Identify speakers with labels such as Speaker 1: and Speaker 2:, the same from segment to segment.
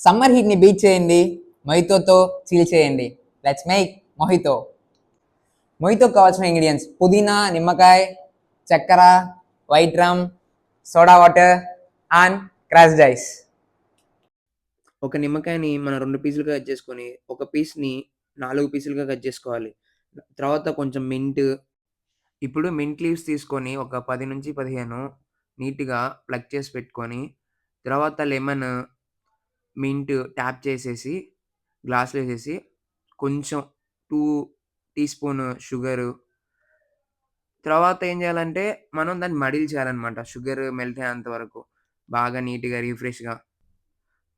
Speaker 1: Summer హీట్ని beat చేయండి, మొహితోతో చీల్ చేయండి. Let's make మొహితో. మొహితోకి కావాల్సిన ఇంగ్రీడియంట్స్: పుదీనా, నిమ్మకాయ, చక్కెర, white rum, soda water and crushed ice.
Speaker 2: ఒక నిమ్మకాయని మనం 2 పీసులుగా కట్ చేసుకొని, ఒక పీస్‌ని 4 పీసులుగా కట్ చేసుకోవాలి. తర్వాత కొంచెం మింట్. ఇప్పుడు మింట్ లీవ్స్ తీసుకొని ఒక 10-15 నీట్‌గా ప్లగ్ చేసి పెట్టుకొని, తర్వాత లెమన్, మింట్ ట్యాప్ చేసేసి, గ్లాస్‌లో ఏసేసి, కొంచెం 2 టీ స్పూన్ షుగరు. తర్వాత ఏం చేయాలంటే, మనం దాన్ని మడిల్చాలనమాట. షుగర్ మెల్ట్ అయ్యేంత వరకు. బాగా నీట్‌గా రిఫ్రెష్‌గా.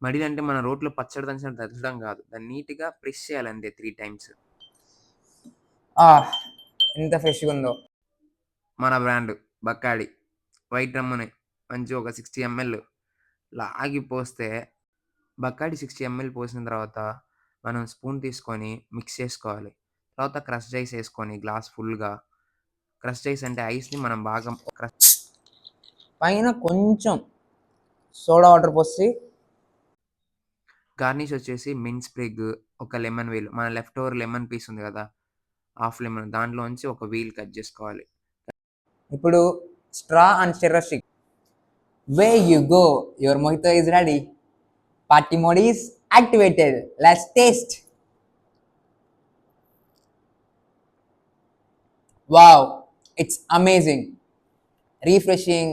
Speaker 2: మడిలంటే మన రోట్లో పచ్చడి దంచినట్టు దంచడం కాదు. దాన్ని నీట్‌గా ప్రెస్ చేయాలంతే 3 టైమ్స్.
Speaker 1: ఎంత ఫ్రెష్గా ఉందో.
Speaker 2: మన బ్రాండ్ బక్కాడి. వైట్ రమ్ముని మంచిగా ఒక 60 ఎంఎల్ లాగి పోస్తే, బక్కాడి 60 ఎంఎల్ పోసిన తర్వాత, మనం స్పూన్ తీసుకొని మిక్స్ చేసుకోవాలి. తర్వాత క్రష్డ్ ఐస్ ఏసుకొని గ్లాస్ ఫుల్‌గా. క్రష్డ్ ఐస్ అంటే ఐస్‌ని మనం బాగా
Speaker 1: పైన కొంచెం సోడా వాటర్ పోసి
Speaker 2: గార్నిష్ వచ్చేసి మింట్ స్ప్రిగ్, ఒక లెమన్ వీల్. మన లెఫ్ట్ ఓవర్ లెమన్ పీస్ ఉంది కదా! హాఫ్ లెమన్ దాంట్లోంచి ఒక వీల్ కట్ చేసుకోవాలి.
Speaker 1: ఇప్పుడు straw and stirrer stick. Way you go, your mojito is ready. Party mode is activated. Let's taste. Wow, it's amazing, refreshing.